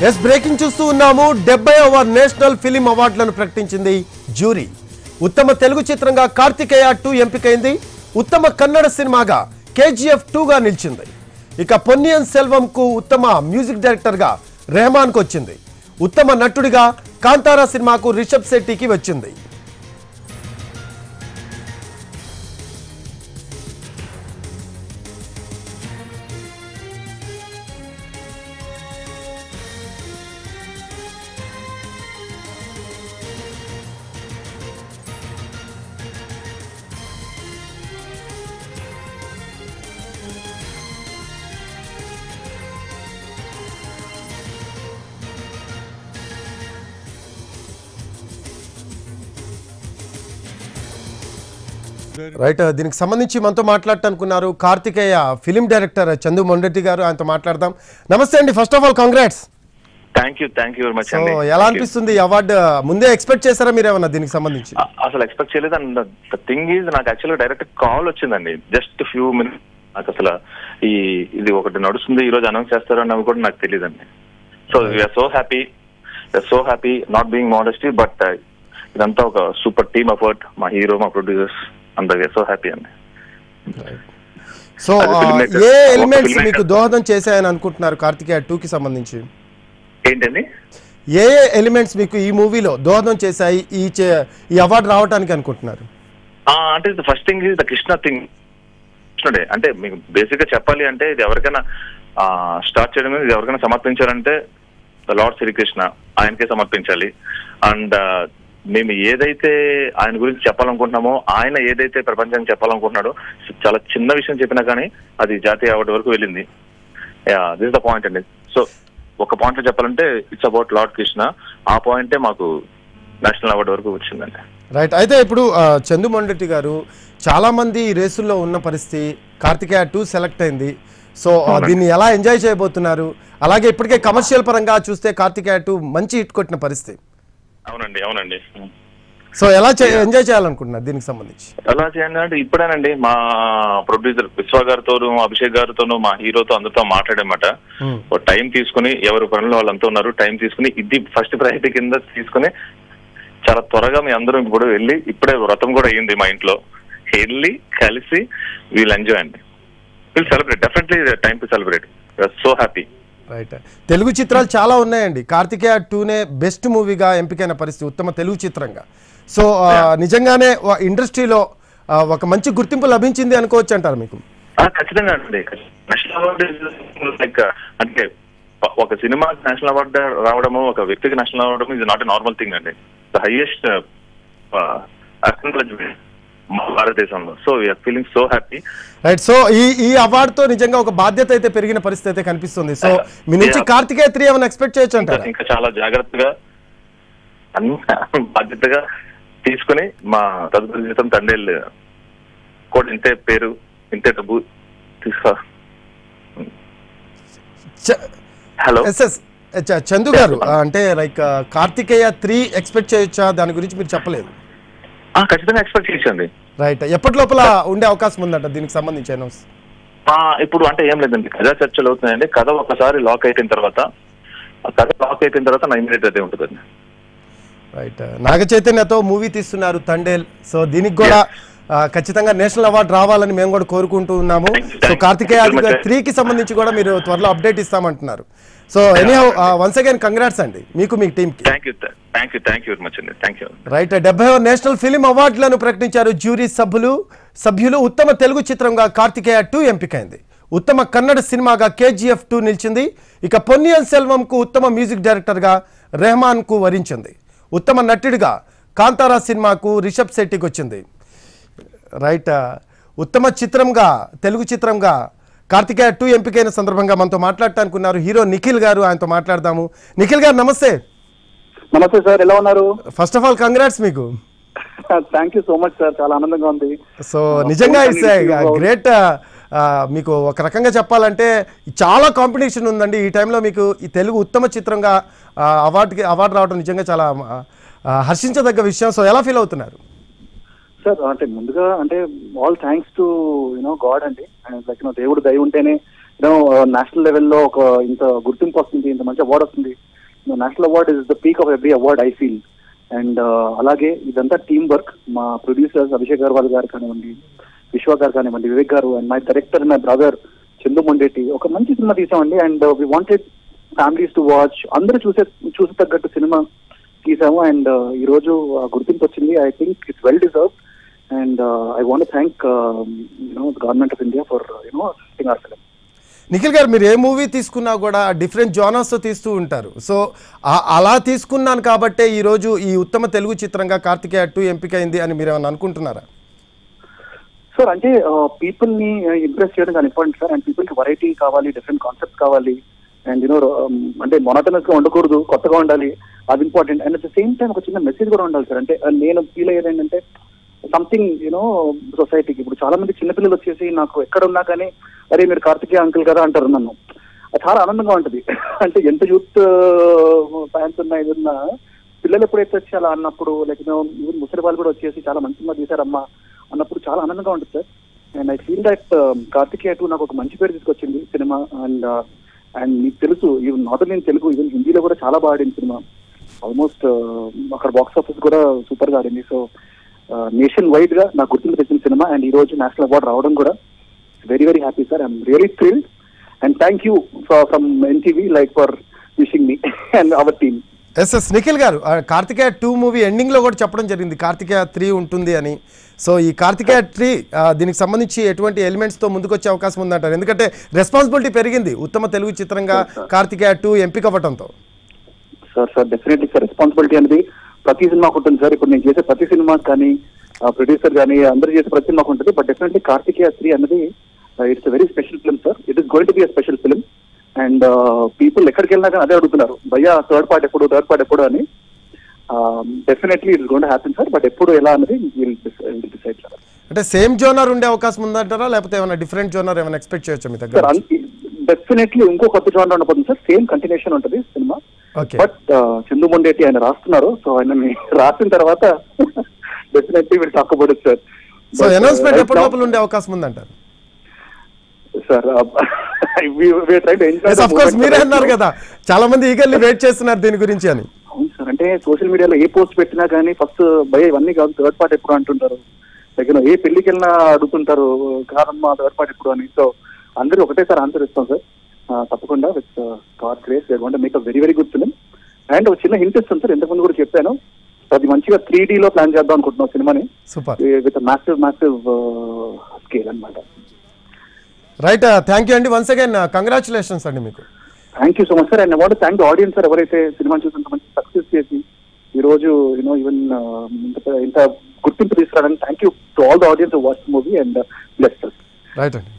Yes breaking చూస్తూ ఉన్నాము 70వ national film అవార్డులను ప్రకటించింది జ్యూరీ. ఉత్తమ తెలుగు చిత్రంగా కార్తికేయ 2 ఎంపికైంది. ఉత్తమ కన్నడ సినిమాగా KGF 2 గా నిలిచింది. ఇక పొన్నియిన్ సెల్వంకు ఉత్తమ మ్యూజిక్ డైరెక్టర్ గా రెహమాన్ కు వచ్చింది. ఉత్తమ నటుడిగా కాంతారా సినిమాకు రిషబ్ శెట్టికి వచ్చింది. రైట్, దీనికి సంబంధించి మనతో మాట్లాడటానుకున్నారు కార్తికేయ ఫిలిం డైరెక్టర్ చందు మొండెట్టి గారు. ఆయనతో మాట్లాడదాం. నమస్తే అండి. First of all congrats. Thank you very much అండి. ఎలా అనిపిస్తుంది అవార్డు? ముందే ఎక్స్పెక్ట్ చేశారా మీరు ఏమన్నా దీనికి సంబంధించి? అసలు ఎక్స్పెక్ట్ చేయలేదు. అండ్ ద థింగ్ ఈజ్ నాకు యాక్చువల్గా డైరెక్ట్ కాల్ వచ్చిందండి జస్ట్ ఫ్యూ మినిట్స్. నాకు అసలు ఇది ఒకటి నడుస్తుంది, ఈ రోజు అనౌన్స్ చేస్తారు అన్నది కూడా నాకు తెలియదండి. So we are so happy not being modesty, but ఇదంతా ఒక సూపర్ టీమ్ ఎఫర్ట్. మా హీరో, మా ప్రొడ్యూసర్స్ అందరూ వీఆర్ సో హ్యాపీ అండి. సో ఏ ఎలిమెంట్స్ మీకు దోహదం చేశాయని అనుకుంటున్నారు కార్తికేయ 2 కి సంబంధించి? ఏంటండి ఏ ఎలిమెంట్స్ మీకు ఈ మూవీలో దోహదం చేశాయి ఈ అవార్డు రావడానికి అనుకుంటున్నారు? అంటే first thing is the Krishna thing. కృష్ణుడే అంటే మీకు బేసిక్ గా చెప్పాలి అంటే ఇది ఎవరికైనా స్టార్ట్ చేయడం, ఇది ఎవరికైనా సమర్పించాలంటే ద లార్డ్ శ్రీకృష్ణ, ఆయనకే సమర్పించాలి. అండ్ మేము ఏదైతే ఆయన గురించి చెప్పాలనుకుంటున్నామో, ఆయన ఏదైతే ప్రపంచానికి చెప్పాలనుకుంటున్నాడో, చాలా చిన్న విషయం చెప్పినా కానీ అది జాతీయ అవార్డు వరకు వెళ్ళింది. దిస్ ఇస్ ద పాయింట్ అండి. సో ఒక పాయింట్ లో చెప్పాలంటే ఇట్స్ అబౌట్ లార్డ్ కృష్ణ. ఆ పాయింటే మాకు నేషనల్ అవార్డు వరకు వచ్చిందండి. రైట్. అయితే ఇప్పుడు చందు మొండెట్టి గారు, చాలా మంది రేసుల్లో ఉన్న పరిస్థితి, కార్తికేయ 2 సెలెక్ట్ అయింది. సో దీన్ని ఎలా ఎంజాయ్ చేయబోతున్నారు? అలాగే ఇప్పటికే కమర్షియల్ పరంగా చూస్తే కార్తికేయ 2 మంచి హిట్ కొట్టిన పరిస్థితి. అవునండి. సో ఎలా ఎంజాయ్ చేయాలనుకుంటున్నారు దీనికి సంబంధించి? ఎలా చేయండి అంటే ఇప్పుడేనండి మా ప్రొడ్యూసర్ విశ్వ గారితోనూ, అభిషేక్ గారితోనూ, మా హీరోతో అందరితో మాట్లాడమాట. టైం తీసుకుని, ఎవరి పనులు వాళ్ళంతా ఉన్నారు, టైం తీసుకుని ఇది ఫస్ట్ ప్రయారిటీ కింద తీసుకుని చాలా త్వరగా మీ అందరం ఇప్పుడు వెళ్ళి, ఇప్పుడే వ్రతం కూడా అయ్యింది మా ఇంట్లో, వెళ్ళి కలిసి వీల్ ఎంజాయ్ అండి. Will celebrate, definitely time to celebrate. So happy. Right. Telugu చిత్రాలు చాలా ఉన్నాయండి. కార్తికేయ 2నే బెస్ట్ మూవీగా ఎంపికైన పరిస్థితి, ఉత్తమ తెలుగు చిత్రంగా. సో నిజంగానే ఇండస్ట్రీలో ఒక మంచి గుర్తింపు లభించింది అనుకోవచ్చు అంటారు మీకు? ఖచ్చితంగా అండి. నేషనల్ అవార్డు లైక్ అంటే ఒక సినిమాకి నేషనల్ అవార్డు రావడము, ఒక వ్యక్తికి నేషనల్ అవార్డు ఇది నాట్ ఎ నార్మల్ థింగ్ అండి. ద హైయెస్ట్ అక్నాలెడ్జ్మెంట్ మా భారతదేశంలో. So we are feeling so happy. Right. So ఈ అవార్డుతో నిజంగా ఒక బాధ్యత అయితే పెరిగిన పరిస్థితి అయితే కనిపిస్తుంది. సో మీ నుంచి కార్తికేయ 3 ఏమైనా ఎక్స్పెక్ట్ చేయొచ్చు అంటారా? ఇంకా చాలా జాగ్రత్తగా బాధ్యతగా తీసుకుని మా తదుపరి జీవితం తండేళ్ళు కూడా ఇంతే పేరు, ఇంతే డబ్బు తీసుకో. హలో చందు గారు, అంటే లైక్ కార్తికేయ 3 ఎక్స్పెక్ట్ చేయొచ్చా? దాని గురించి మీరు చెప్పలేదు. ఖచ్చితంగా ఎక్స్పెక్ట్ చేయొచ్చండి. రైట్. ఎప్పటి లోపల ఉండే అవకాశం ఉందంట దీనికి సంబంధించి అనౌన్స్? ఇప్పుడు అంటే ఏం లేదండి, కథా చర్చలు అవుతున్నాయండి. కథ ఒకసారి లాక్ అయిపోయిన తర్వాత నా ఇమీడియట్ అదే ఉంటుందండి. రైట్. నాగ చైతన్యతో మూవీ తీస్తున్నారు తండేల్. సో దీనికి కూడా ఖచ్చితంగా నేషనల్ అవార్డు రావాలని మేము కూడా కోరుకుంటూ ఉన్నాము. సో కార్తికేయ 3కి సంబంధించి కూడా మీరు త్వరలో అప్డేట్ ఇస్తామంటున్నారు. So anyhow once again congrats అండి మీకు, మీ టీమ్ కి. థ్యాంక్ యూ వెరీ మచ్ అండి. Thank you. రైట్. 70వ నేషనల్ ఫిలిం అవార్డులను ప్రకటించారు జ్యూరీ సభ్యులు. ఉత్తమ తెలుగు చిత్రంగా కార్తికేయ 2 ఎంపికైంది. ఉత్తమ కన్నడ సినిమాగా KGF 2 నిలిచింది. ఇక పొన్నియిన్ సెల్వంకు ఉత్తమ మ్యూజిక్ డైరెక్టర్ గా రెహమాన్ కు వరించింది. ఉత్తమ నటుడిగా కాంతారా సినిమాకు రిషబ్ శెట్టికి వచ్చింది. రైట్. ఉత్తమ చిత్రంగా తెలుగు చిత్రంగా కార్తికేయ 2 ఎంపికైన సందర్భంగా మనతో మాట్లాడటానుకున్నారు హీరో నిఖిల్ గారు. ఆయనతో మాట్లాడదాము. నిఖిల్ గారు నమస్తే. నమస్తే సార్, ఎలా ఉన్నారు? ఫస్ట్ ఆఫ్ ఆల్ కంగ్రాట్స్ మీకు. Thank you so much sir, చాలా ఆనందంగా ఉంది. సో నిజంగా ఇట్స్ గ్రేట్. మీకు ఒక రకంగా చెప్పాలంటే చాలా కాంపిటీషన్ ఉందండి ఈ టైంలో. మీకు ఈ తెలుగు ఉత్తమ చిత్రంగా అవార్డు రావడం నిజంగా చాలా హర్షించదగ్గ విషయం. సో ఎలా ఫీల్ అవుతున్నారు? సార్ అంటే ముందుగా అంటే ఆల్ థ్యాంక్స్ టు గాడ్ అండి. లైక్ దేవుడు దయ ఉంటేనే నేషనల్ లెవెల్లో ఒక ఇంత గుర్తింపు వస్తుంది, ఇంత మంచి అవార్డు వస్తుంది. National award is the peak of every award I feel. And అలాగే ఇదంతా టీమ్ వర్క్. మా ప్రొడ్యూసర్స్ అభిషేక్ అగర్వాల్ గారు కానివ్వండి, విశ్వ గారు కానివ్వండి, వివేక్ గారు, and my director my brother Chandu Mondeti. ఒక మంచి సినిమా తీసామండి. And we wanted families to watch, అందరూ చూసి తగ్గట్టు సినిమా తీసాము. అండ్ ఈ రోజు గుర్తింపు వచ్చింది. I think it's well deserved. And I want thank government of India for assisting hour film. Nikhil గారు, మీరు ఏ మూవీ తీసుకున్నా కూడా డిఫరెంట్ జోనర్స్తో తీస్తూ ఉంటారు. సో అలా తీసుకున్నాను కాబట్టే ఈరోజు ఈ ఉత్తమ తెలుగు చిత్రంగా కార్తికేయ 2 ఎంపికైంది అని మీరు ఏమైనా అనుకుంటున్నారా? సార్ అంటే పీపుల్ ని ఇంప్రెస్ చేయడం చాలా ఇంపార్టెంట్ సార్. అండ్ పీపుల్ కి వెరైటీ కావాలి, డిఫరెంట్ కాన్సెప్ట్ కావాలి. అండ్ అంటే మొనటనస్ గా ఉండకూడదు, కొత్తగా ఉండాలి, అది important. And at the same time ఒక చిన్న మెసేజ్ కూడా ఉండాలి సార్. అంటే నేను ఫీల్ అయ్యేది ఏంటంటే సంథింగ్ సొసైటీకి ఇప్పుడు చాలా మంది చిన్నపిల్లలు వచ్చేసి నాకు ఎక్కడ ఉన్నా కానీ అరే మీరు కార్తికేయ అంకుల్ కదా అంటారు నన్ను. అది చాలా ఆనందంగా ఉంటుంది. అంటే ఎంత యూత్ ఫ్యాన్స్ ఉన్నా ఏదన్నా పిల్లలు ఎప్పుడైతే వచ్చి అలా అన్నప్పుడు, లేకపోతే ఈవెన్ ముసలి వాళ్ళు కూడా వచ్చేసి చాలా మంచి సినిమా తీశారమ్మా అన్నప్పుడు చాలా ఆనందంగా ఉంటుంది sir. And I feel that Karthikeya 2 నాకు ఒక మంచి పేరు తీసుకొచ్చింది సినిమా. అండ్ మీకు తెలుసు, even not only in Telugu, even హిందీలో కూడా చాలా బాగా ఆడింది సినిమా. ఆల్మోస్ట్ అక్కడ బాక్స్ ఆఫీస్ కూడా సూపర్ గా ఆడింది. సో నేషన్ వైడ్ గా నాకు గుర్తింపు తెచ్చిన సినిమా. అండ్ ఈ రోజు నేషనల్ అవార్డు రావడం కూడా very very happy sir. I'm really thrilled. And thank you from NTV like for wishing me and our team. Yes Nikhil garu, Karthikeya 2 movie ending లో కూడా చెప్పడం జరిగింది కార్తికేయ 3 ఉంటుంది అని. సో ఈ కార్తికేయ 3 దీనికి సంబంధించి ఎటువంటి ఎలిమెంట్స్ తో ముందుకొచ్చే అవకాశం ఉందంటారు? ఎందుకంటే రెస్పాన్సిబిలిటీ పెరిగింది ఉత్తమ తెలుగు చిత్రంగా కార్తికేయ 2 ఎంపిక అవ్వడంతో. సార్ డెఫినెట్లీ సార్, రెస్పాన్సిబిలిటీ అనేది ప్రతి సినిమాకు ఉంటుంది సార్. ఇప్పుడు నేను చేసే ప్రతి సినిమా కానీ, ప్రొడ్యూసర్ కానీ, అందరూ చేసే ప్రతి సినిమాకు ఉంటుంది. బట్ డెఫినెట్లీ కార్తికేయ 3 అనేది it's very special film sir. It is going to be a special film. And people ఎక్కడికి వెళ్ళినా కానీ అదే అడుగుతున్నారు, భయ్యా థర్డ్ పార్ట్ ఎప్పుడు అని. Definitely it is going to happen sir. But ఎప్పుడు ఎలా అనేది డిసైడ్ సార్. అంటే సేమ్ జోనర్ ఉండే అవకాశం ఉందంటారా, లేకపోతే ఏమైనా డిఫరెంట్ జోనర్ ఏమైనా ఎక్స్పెక్ట్ చేయొచ్చా మీ దగ్గర? డెఫినెట్లీ ఇంకో కొత్త జోనర్ ఉండబోతుంది సార్. సేమ్ కంటిన్యూషన్ ఉంటుంది సినిమా. బట్ చందు మొండేటి ఆయన రాస్తున్నారు. సో ఆయన రాసిన తర్వాత definitely will talk about it sir. So announcement ఎప్పటి లోపల ఉండే అవకాశం ఉందంటారు సార్? ఆఫ్ కోర్స్ మీరే అన్నారు కదా, చాలా మంది ఈగర్లీ వెయిట్ చేస్తున్నారు దీని గురించి అని. అవును సార్. అంటే సోషల్ మీడియాలో ఏ పోస్ట్ పెట్టినా కానీ ఫస్ట్ భయ ఇవన్నీ కాదు, థర్డ్ పార్ట్ ఎప్పుడు అంటుంటారు. లైక్ ఏ పెళ్లికి వెళ్ళినా అడుగుతుంటారు కాదమ్మా థర్డ్ పార్ట్ ఎప్పుడు అని. సో అందరూ ఒకటేసారి ఆన్సర్ ఇస్తాం సార్. తప్పకుండా with God grace we are going to make a very very good film. And ఒక చిన్న హింట్ ఇస్తాను సార్, ఇంతకుముందు కూడా చెప్పాను, అది మంచిగా 3D లో ప్లాన్ చేద్దాం అనుకుంటున్నాం సినిమాని. సూపర్, విత్ మ్యాసివ్ స్కేల్ అన్నమాట. రైట్, థ్యాంక్ యూ అండి. వన్స్ అగైన్ కంగ్రాచులేషన్స్ అండి మీకు. Thank you so much sir. And I want to thank the audience sir, ఎవరైతే సినిమా చూసి ఇంత మంచి సక్సెస్ చేసి ఈ రోజు ఈవెన్ ఇంత గుర్తింపు తీసుకురావడానికి. Thank you to all the audience who watch the movie and bless us. Right అండి.